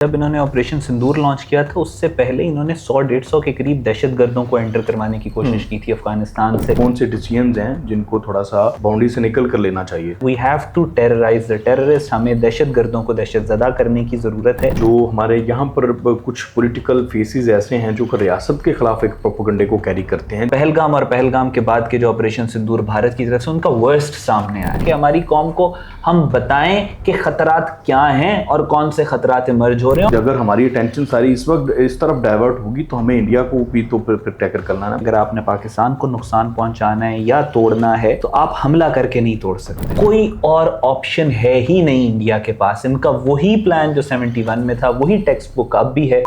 جب انہوں نے آپریشن سندور لانچ کیا تھا اس سے پہلے انہوں نے 100-150 کے قریب دہشت گردوں کو انٹر کروانے کی کوشش کی تھی افغانستان سے. کون سے ڈیسیژنز ہیں جن کو تھوڑا سا باؤنڈری سے نکل کر لینا چاہیے؟ We have to terrorise the terrorist. ہمیں دہشت گردوں کو دہشت زدہ کرنے کی ضرورت ہے. جو ہمارے یہاں پر کچھ پولیٹیکل فیسز ایسے ہیں جو کہ ریاست کے خلاف ایک پروپیگنڈے کو کیری کرتے ہیں. پہلگام اور پہلگام کے بعد کے جو آپریشن سندور بھارت کی طرف سے ان کا ورسٹ سامنے آیا کہ ہماری قوم کو ہم بتائیں کہ خطرات کیا ہیں اور کون سے خطرات ایمرج ہو رہے ہیں. اگر ہماری اٹینشن ساری اس وقت اس طرف ڈائیورٹ ہوگی تو ہمیں انڈیا کو بھی تو ٹیکل کرنا ہے. اگر آپ نے پاکستان کو نقصان پہنچانا ہے یا توڑنا ہے تو آپ حملہ کر کے نہیں توڑ سکتے. کوئی اور آپشن ہے ہی نہیں انڈیا کے پاس. ان کا وہی پلان جو 71 میں تھا وہی ٹیکسٹ بک اب بھی ہے.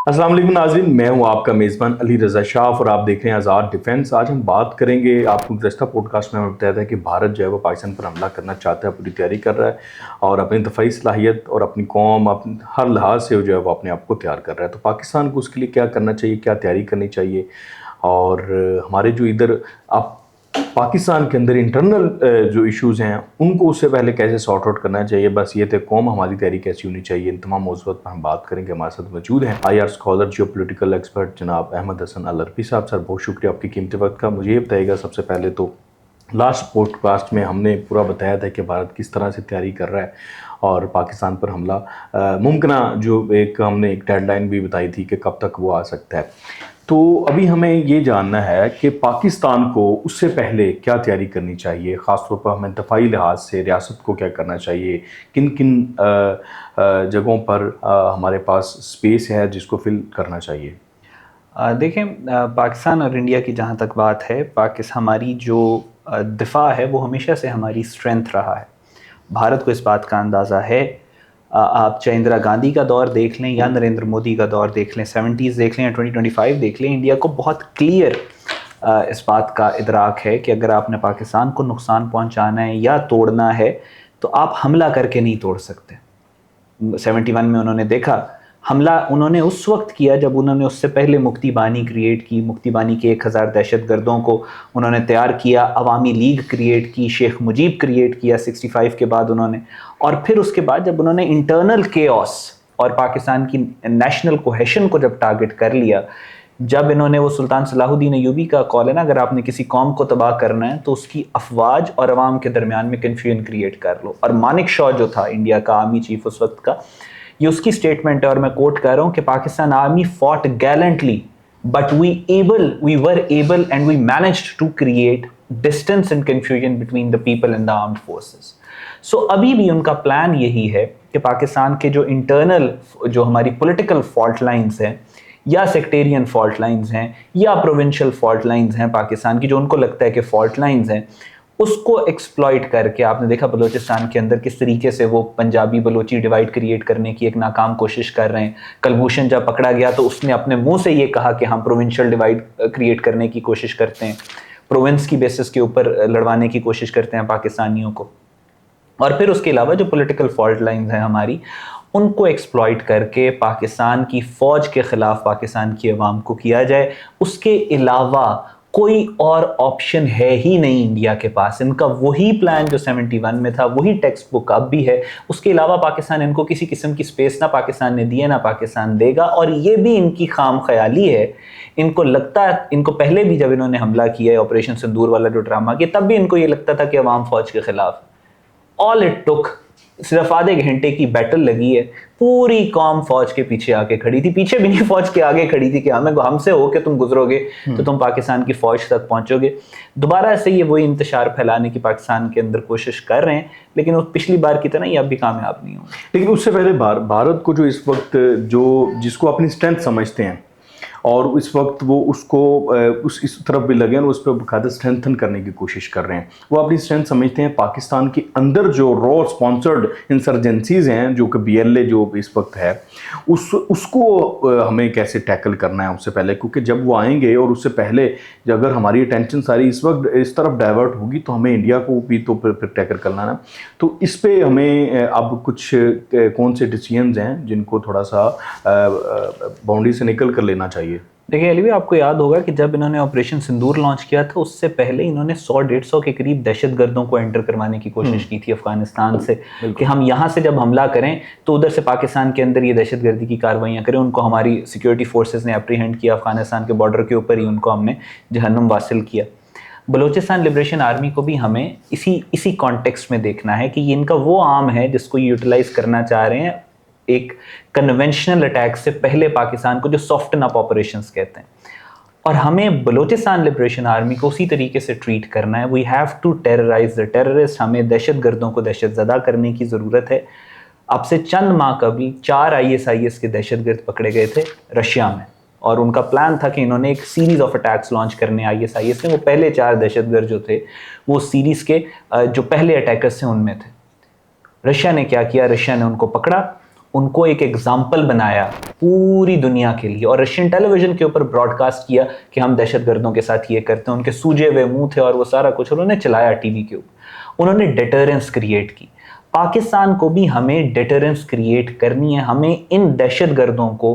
السلام علیکم ناظرین، میں ہوں آپ کا میزبان علی رضا شاہ اور آپ دیکھ رہے ہیں آزاد ڈیفینس. آج ہم بات کریں گے، آپ کو گزشتہ پوڈ کاسٹ میں ہمیں بتایا تھا کہ بھارت جو ہے وہ پاکستان پر حملہ کرنا چاہتا ہے، پوری تیاری کر رہا ہے اور اپنی دفاعی صلاحیت اور اپنی قوم ہر لحاظ سے جو ہے وہ اپنے آپ کو تیار کر رہا ہے. تو پاکستان کو اس کے لیے کیا کرنا چاہیے، کیا تیاری کرنی چاہیے، اور ہمارے جو ادھر آپ پاکستان کے اندر انٹرنل جو ایشوز ہیں ان کو اس سے پہلے کیسے سارٹ آؤٹ کرنا چاہیے، بس یہ تھے قوم ہماری تیاری کیسی ہونی چاہیے. ان تمام موضوعات پر ہم بات کریں گے. ہمارے ساتھ موجود ہیں I R scholar geopolitical expert جناب احمد حسن العربی صاحب. سر بہت شکریہ آپ کی قیمتی وقت کا. مجھے یہ بتائیے گا سب سے پہلے تو لاسٹ پوڈ کاسٹ میں ہم نے پورا بتایا تھا کہ بھارت کس طرح سے تیاری کر رہا ہے اور پاکستان پر حملہ ممکنہ جو ہم نے ایک ڈیڈ لائن بھی بتائی تھی کہ کب تک وہ آ سکتا ہے. تو ابھی ہمیں یہ جاننا ہے کہ پاکستان کو اس سے پہلے کیا تیاری کرنی چاہیے، خاص طور پر ہمیں دفاعی لحاظ سے ریاست کو کیا کرنا چاہیے، کن کن جگہوں پر ہمارے پاس سپیس ہے جس کو فل کرنا چاہیے. دیکھیں، پاکستان اور انڈیا کی جہاں تک بات ہے، ہماری جو دفاع ہے وہ ہمیشہ سے ہماری اسٹرینتھ رہا ہے. بھارت کو اس بات کا اندازہ ہے. آپ چاہے اندرا گاندھی کا دور دیکھ لیں یا نریندر مودی کا دور دیکھ لیں، 70s دیکھ لیں یا 2025 دیکھ لیں، انڈیا کو بہت کلیئر اس بات کا ادراک ہے کہ اگر آپ نے پاکستان کو نقصان پہنچانا ہے یا توڑنا ہے تو آپ حملہ کر کے نہیں توڑ سکتے. 71 میں انہوں نے دیکھا حملہ انہوں نے اس وقت کیا جب انہوں نے اس سے پہلے مکتی بانی کریٹ کی. مکتی بانی کے 1000 دہشت گردوں کو انہوں نے تیار کیا، عوامی لیگ کریٹ کی، شیخ مجیب کریٹ کیا 65 کے بعد انہوں نے. اور پھر اس کے بعد جب انہوں نے انٹرنل کیوس اور پاکستان کی نیشنل کوہیشن کو جب ٹارگٹ کر لیا، جب انہوں نے وہ سلطان صلاح الدین ایوبی کا کال ہے نا، اگر آپ نے کسی قوم کو تباہ کرنا ہے تو اس کی افواج اور عوام کے درمیان میں کنفیوژن کریٹ کر لو. اور مانک شا جو تھا انڈیا کا آرمی چیف اس وقت کا، یہ اس کی سٹیٹمنٹ ہے اور میں کوٹ کر رہا ہوں کہ Pakistan army fought gallantly but we were able and we managed to create distance and confusion between the people and the armed forces. So ابھی بھی ان کا پلان یہی ہے کہ پاکستان کے جو انٹرنل جو ہماری پولیٹیکل فالٹ لائنز ہیں یا سیکٹیرین فالٹ لائنز ہیں یا پروونشل فالٹ لائنز ہیں پاکستان کی، جو ان کو لگتا ہے کہ فالٹ لائنز ہیں، اس کو ایکسپلائٹ کر کے آپ نے دیکھا بلوچستان کے اندر کس طریقے سے وہ پنجابی بلوچی ڈیوائڈ کریٹ کرنے کی ایک ناکام کوشش کر رہے ہیں. کلبھوشن جب پکڑا گیا تو اس نے اپنے منہ سے یہ کہا کہ ہم پروونشل ڈیوائڈ کریٹ کرنے کی کوشش کرتے ہیں، پروونس کی بیسس کے اوپر لڑوانے کی کوشش کرتے ہیں پاکستانیوں کو. اور پھر اس کے علاوہ جو پولیٹیکل فالٹ لائنز ہیں ہماری، ان کو ایکسپلائٹ کر کے پاکستان کی فوج کے خلاف پاکستان کی عوام کو کیا جائے. اس کے علاوہ کوئی اور آپشن ہے ہی نہیں انڈیا کے پاس. ان کا وہی پلان جو 71 میں تھا وہی ٹیکسٹ بک اب بھی ہے. اس کے علاوہ پاکستان ان کو کسی قسم کی سپیس نہ پاکستان نے دی ہے نہ پاکستان دے گا. اور یہ بھی ان کی خام خیالی ہے. ان کو لگتا ہے، ان کو پہلے بھی جب انہوں نے حملہ کیا ہے آپریشن سندور والا جو ڈرامہ کیا، تب بھی ان کو یہ لگتا تھا کہ عوام فوج کے خلاف. آل اٹ ٹک صرف آدھے گھنٹے کی بیٹل لگی ہے، پوری قوم فوج کے پیچھے آ کے کھڑی تھی. پیچھے بھی نہیں، فوج کے آگے کھڑی تھی کہ ہم سے ہو کہ تم گزرو گے تو تم پاکستان کی فوج تک پہنچو گے. دوبارہ سے یہ وہی انتشار پھیلانے کی پاکستان کے اندر کوشش کر رہے ہیں، لیکن وہ پچھلی بار کی طرح یہ اب بھی کامیاب نہیں ہوں. لیکن اس سے پہلے بھارت کو جو اس وقت جس کو اپنی اسٹرینتھ سمجھتے ہیں اور اس وقت وہ اس کو اس طرف بھی لگے اور اس پہ باقاعدہ اسٹرینتھن کرنے کی کوشش کر رہے ہیں، وہ اپنی اسٹرینتھ سمجھتے ہیں. پاکستان کے اندر جو را اسپانسرڈ انسرجنسیز ہیں، جو کہ BLA جو اس وقت ہے، اس کو ہمیں کیسے ٹیکل کرنا ہے اس سے پہلے، کیونکہ جب وہ آئیں گے اور اس سے پہلے اگر ہماری اٹینشن ساری اس وقت اس طرف ڈائیورٹ ہوگی تو ہمیں انڈیا کو بھی تو پھر ٹیکل کرنا ہے. تو اس پہ ہمیں اب کچھ کون سے ڈیسیژنز ہیں جن کو تھوڑا سا باؤنڈری سے نکل کر لینا چاہیے؟ دیکھیں علی بھائی، آپ کو یاد ہوگا کہ جب انہوں نے آپریشن سندور لانچ کیا تھا اس سے پہلے انہوں نے 100-150 کے قریب دہشت گردوں کو انٹر کروانے کی کوشش کی تھی افغانستان سے، کہ ہم یہاں سے جب حملہ کریں تو ادھر سے پاکستان کے اندر یہ دہشت گردی کی کارروائیاں کریں. ان کو ہماری سیکیورٹی فورسز نے اپریہینڈ کیا، افغانستان کے بارڈر کے اوپر ہی ان کو ہم نے جہنم واصل کیا. بلوچستان لبریشن آرمی کو بھی ہمیں اسی کانٹیکسٹ میں دیکھنا ہے کہ یہ ان کا وہ آرم ہے جس کو یوٹیلائز کرنا چاہ رہے ہیں ایک کنونشنل اٹیک سے پہلے پاکستان کو، جو سافٹن اپ آپریشنز کہتے ہیں. اور ہمیں بلوچستان لبریشن آرمی کو اسی طریقے سے ٹریٹ کرنا ہے. We have to terrorise the terrorist. ہمیں دہشت گردوں کو دہشت زدہ کرنے کی ضرورت ہے. اب سے چند ماہ قبل 4 ISIS کے دہشت گرد پکڑے گئے تھے رشیا میں، اور ان کا پلان تھا کہ انہوں نے ایک سیریز آف اٹیکس لانچ کرنے ISIS نے. وہ پہلے 4 دہشت گرد جو تھے وہ سیریز کے جو پہلے اٹیکرز تھے ان میں تھے. رشیا نے کیا کیا؟ رشیا نے ان کو پکڑا، ان کو ایک ایگزامپل بنایا پوری دنیا کے لیے، اور رشین ٹیلی ویژن کے اوپر براڈ کاسٹ کیا کہ ہم دہشت گردوں کے ساتھ یہ کرتے ہیں. ان کے سوجے ہوئے منہ تھے اور وہ سارا کچھ انہوں نے چلایا ٹی وی کے اوپر. انہوں نے ڈیٹرنس کریٹ کی. پاکستان کو بھی ہمیں ڈیٹرنس کریٹ کرنی ہے. ہمیں ان دہشت گردوں کو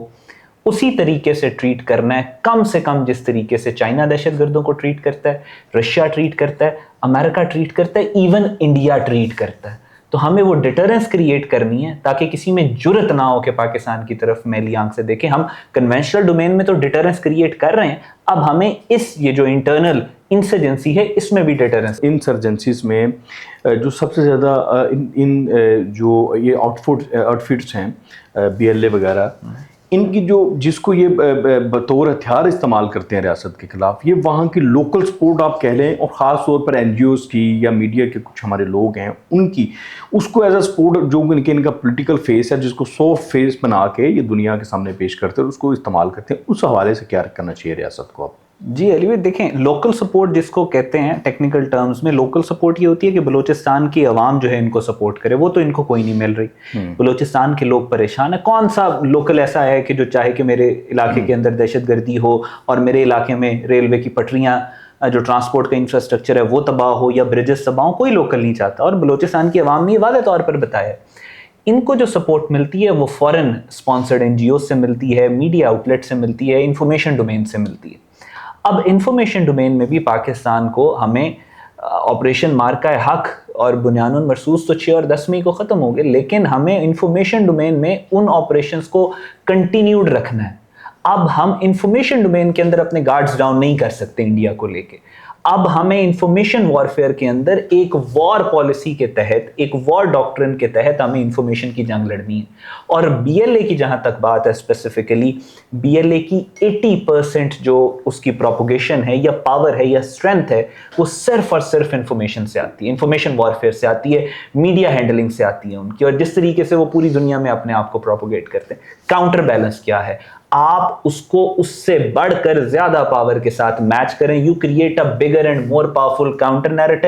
اسی طریقے سے ٹریٹ کرنا ہے، کم سے کم جس طریقے سے چائنا دہشت گردوں کو ٹریٹ کرتا ہے، رشیا ٹریٹ کرتا ہے، امریکہ ٹریٹ کرتا ہے، ایون انڈیا ٹریٹ کرتا ہے. تو ہمیں وہ ڈیٹرنس کریٹ کرنی ہے تاکہ کسی میں جرت نہ ہو کہ پاکستان کی طرف میلی آنکھ سے دیکھیں. ہم کنونشنل ڈومین میں تو ڈیٹرنس کریٹ کر رہے ہیں، اب ہمیں یہ جو انٹرنل انسرجنسی ہے اس میں بھی ڈیٹرنس. انسرجنسیز میں جو سب سے زیادہ ان جو یہ آؤٹ فٹس ہیں BLA وغیرہ، ان کی جس کو یہ بطور ہتھیار استعمال کرتے ہیں ریاست کے خلاف، یہ وہاں کی لوکل سپورٹ آپ کہہ لیں، اور خاص طور پر NGOs کی یا میڈیا کے کچھ ہمارے لوگ ہیں ان کی، اس کو ایز اے سپورٹ جو ان کا پولیٹیکل فیس ہے، جس کو سافٹ فیس بنا کے یہ دنیا کے سامنے پیش کرتے ہیں، اس کو استعمال کرتے ہیں. اس حوالے سے کیا کرنا چاہیے ریاست کو اب؟ جی علی بھائی دیکھیں، لوکل سپورٹ جس کو کہتے ہیں ٹیکنیکل ٹرمز میں، لوکل سپورٹ یہ ہوتی ہے کہ بلوچستان کی عوام جو ہے ان کو سپورٹ کرے. وہ تو ان کو کوئی نہیں مل رہی. بلوچستان کے لوگ پریشان ہیں. کون سا لوکل ایسا ہے کہ جو چاہے کہ میرے علاقے کے اندر دہشت گردی ہو اور میرے علاقے میں ریلوے کی پٹریاں، جو ٹرانسپورٹ کا انفراسٹرکچر ہے وہ تباہ ہو یا بریجز تباہ ہو؟ کوئی لوکل نہیں چاہتا. اور بلوچستان کی عوام نے یہ واضح طور پر بتایا ان کو جو سپورٹ ملتی ہے وہ فورن اسپانسرڈ NGOs سے ملتی ہے، میڈیا آؤٹلیٹ سے ملتی ہے، انفارمیشن ڈومین سے ملتی ہے. اب انفارمیشن ڈومین میں بھی پاکستان کو ہمیں آپریشن مارکہ حق اور بنیان المرصوص تو 6 اور 10 مئی کو ختم ہو گئے، لیکن ہمیں انفارمیشن ڈومین میں ان آپریشنز کو کنٹینیوڈ رکھنا ہے. اب ہم انفارمیشن ڈومین کے اندر اپنے گارڈز ڈاؤن نہیں کر سکتے انڈیا کو لے کے. اب ہمیں انفارمیشن وارفیئر کے اندر ایک وار پالیسی کے تحت، ایک وار ڈاکٹرن کے تحت ہمیں انفارمیشن کی جنگ لڑنی ہے. اور BLA کی جہاں تک بات ہے اسپیسیفکلی، BLA کی 80% جو اس کی پروپوگیشن ہے یا پاور ہے یا اسٹرینتھ ہے وہ صرف اور صرف انفارمیشن سے آتی ہے، انفارمیشن وارفیئر سے آتی ہے، میڈیا ہینڈلنگ سے آتی ہے ان کی. اور جس طریقے سے وہ پوری دنیا میں اپنے آپ کو پروپوگیٹ کرتے ہیں، کاؤنٹر بیلنس کیا ہے؟ آپ اس کو اس سے بڑھ کر زیادہ پاور کے ساتھ میچ کریں. You create a bigger and more powerful counter narrative.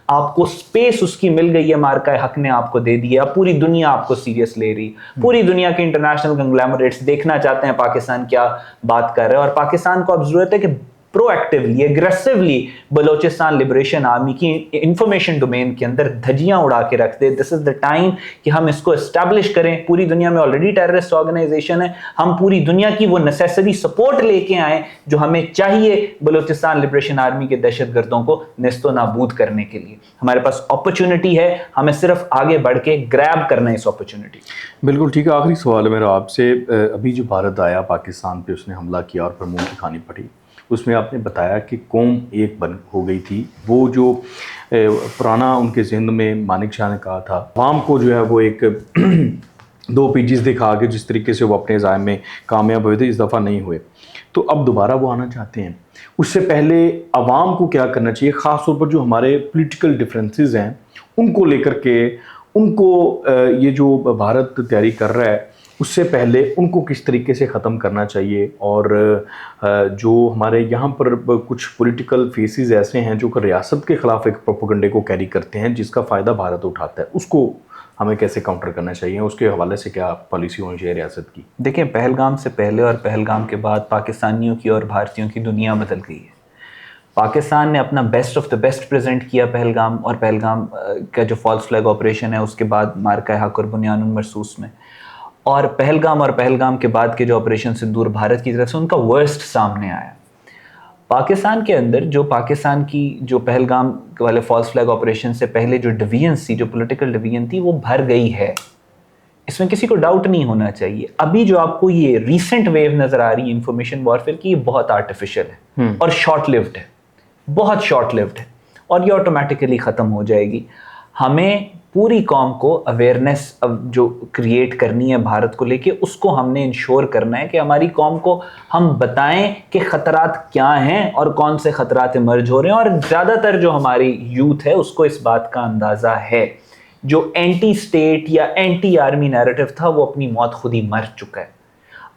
آپ کو سپیس اس کی مل گئی ہے، مارکہ حق نے آپ کو دے دی ہے. اب پوری دنیا آپ کو سیریس لے رہی، پوری دنیا کے انٹرنیشنل کنگلیمریٹس دیکھنا چاہتے ہیں پاکستان کیا بات کر رہے ہیں. اور پاکستان کو اب ضرورت ہے کہ pro actively, aggressively Balochistan liberation army کی انفارمیشن ڈومین کے اندر دھجیاں اڑا کے رکھ دے. دس از دا ٹائم کہ ہم اس کو اسٹیبلش کریں. پوری دنیا میں آلریڈی ٹیررسٹ آرگنائزیشن ہے، ہم پوری دنیا کی وہ نیسیسری سپورٹ لے کے آئیں جو ہمیں چاہیے بلوچستان لبریشن آرمی کے دہشت گردوں کو نیست و نابود کرنے کے لیے. ہمارے پاس اپرچونٹی ہے، ہمیں صرف آگے بڑھ کے گریب کرنا ہے اس اپرچونٹی. بالکل ٹھیک ہے. آخری سوال ہے میرا آپ سے. ابھی جو بھارت آیا پاکستان پہ، اس نے حملہ کیا اور پھر منہ کی کھانی پڑی، اس میں آپ نے بتایا کہ قوم ایک بن ہو گئی تھی. وہ جو پرانا ان کے ذہن میں مانک شاہ نے کہا تھا، عوام کو جو ہے وہ ایک 2 پیجز دکھا کے جس طریقے سے وہ اپنے عزائم میں کامیاب ہوئے تھے، اس دفعہ نہیں ہوئے. تو اب دوبارہ وہ آنا چاہتے ہیں. اس سے پہلے عوام کو کیا کرنا چاہیے، خاص طور پر جو ہمارے پولیٹیکل ڈفرینسز ہیں ان کو لے کر کے، ان کو یہ جو بھارت تیاری کر رہا ہے اس سے پہلے ان کو کس طریقے سے ختم کرنا چاہیے؟ اور جو ہمارے یہاں پر کچھ پولیٹیکل فیسز ایسے ہیں جو کہ ریاست کے خلاف ایک پروپیگنڈے کو کیری کرتے ہیں جس کا فائدہ بھارت اٹھاتا ہے، اس کو ہمیں کیسے کاؤنٹر کرنا چاہیے؟ اس کے حوالے سے کیا پالیسی ہونی چاہیے ریاست کی؟ دیکھیں، پہلگام سے پہلے اور پہلگام کے بعد پاکستانیوں کی اور بھارتیوں کی دنیا بدل گئی ہے. پاکستان نے اپنا best of the best present کیا پہلگام، اور پہلگام کا جو فالس فلیگ آپریشن ہے اس کے بعد مارکہ حق اور بنیان المرصوص میں. اور پہلگام کے بعد کے جو آپریشن سندور بھارت کی طرف سے ان کا ورسٹ سامنے آیا. پاکستان کے اندر جو پاکستان کی جو پہلگام والے فالس فلیگ آپریشن سے پہلے جو ڈویژنس تھی، جو پولیٹیکل ڈویژن تھی، وہ بھر گئی ہے. اس میں کسی کو ڈاؤٹ نہیں ہونا چاہیے. ابھی جو آپ کو یہ ریسنٹ ویو نظر آ رہی ہے انفارمیشن وارفیئر کی، یہ بہت آرٹیفیشل ہے اور شارٹ لیوڈ ہے، بہت شارٹ لیوڈ ہے، اور یہ آٹومیٹیکلی ختم ہو جائے گی. ہمیں پوری قوم کو اویئرنیس جو کریٹ کرنی ہے بھارت کو لے کے، اس کو ہم نے انشور کرنا ہے کہ ہماری قوم کو ہم بتائیں کہ خطرات کیا ہیں اور کون سے خطرات ایمرج ہو رہے ہیں. اور زیادہ تر جو ہماری یوتھ ہے اس کو اس بات کا اندازہ ہے. جو اینٹی اسٹیٹ یا اینٹی آرمی نیریٹو تھا وہ اپنی موت خود ہی مر چکا ہے.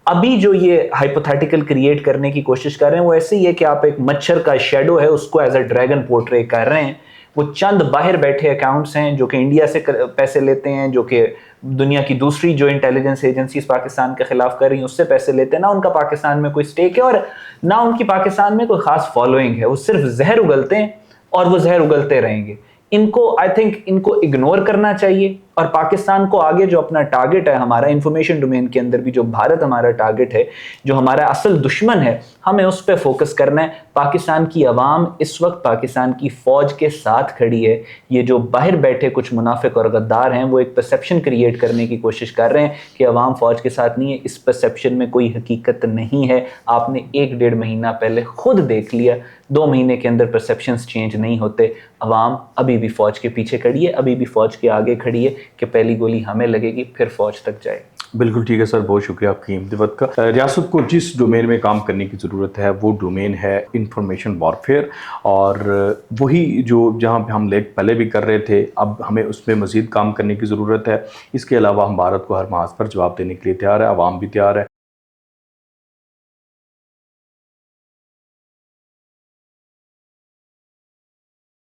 ابھی جو یہ ہائپوتھیٹیکل کریٹ کرنے کی کوشش کر رہے ہیں وہ ایسے ہی ہے کہ آپ ایک مچھر کا شیڈو ہے اس کو ایز اے ڈریگن پورٹرے کر رہے ہیں. وہ چند باہر بیٹھے اکاؤنٹس ہیں جو کہ انڈیا سے پیسے لیتے ہیں، جو کہ دنیا کی دوسری جو انٹیلیجنس ایجنسیز پاکستان کے خلاف کر رہی ہیں اس سے پیسے لیتے ہیں. نہ ان کا پاکستان میں کوئی سٹیک ہے اور نہ ان کی پاکستان میں کوئی خاص فالوئنگ ہے. وہ صرف زہر اگلتے ہیں اور وہ زہر اگلتے رہیں گے. ان کو آئی تھنک ان کو اگنور کرنا چاہیے. اور پاکستان کو آگے جو اپنا ٹارگٹ ہے ہمارا انفارمیشن ڈومین کے اندر بھی، جو بھارت ہمارا ٹارگٹ ہے، جو ہمارا اصل دشمن ہے، ہمیں اس پہ فوکس کرنا ہے. پاکستان کی عوام اس وقت پاکستان کی فوج کے ساتھ کھڑی ہے. یہ جو باہر بیٹھے کچھ منافق اور غدار ہیں وہ ایک پرسیپشن کریٹ کرنے کی کوشش کر رہے ہیں کہ عوام فوج کے ساتھ نہیں ہے. اس پرسیپشن میں کوئی حقیقت نہیں ہے. آپ نے 1-1.5 مہینہ پہلے خود دیکھ لیا، 2 مہینے کے اندر پرسیپشنز چینج نہیں ہوتے. عوام ابھی بھی فوج کے پیچھے کھڑی ہے، ابھی بھی فوج کے آگے کھڑی ہے کہ پہلی گولی ہمیں لگے گی پھر فوج تک جائے. بالکل ٹھیک ہے سر، بہت شکریہ آپ کی قیمتی وقت کا. ریاست کو جس ڈومین میں کام کرنے کی ضرورت ہے وہ ڈومین ہے انفارمیشن وارفیئر، اور وہی جو جہاں پہ ہم پہلے بھی کر رہے تھے اب ہمیں اس میں مزید کام کرنے کی ضرورت ہے. اس کے علاوہ ہم بھارت کو ہر محاذ پر جواب دینے کے لیے تیار ہے، عوام بھی تیار ہے.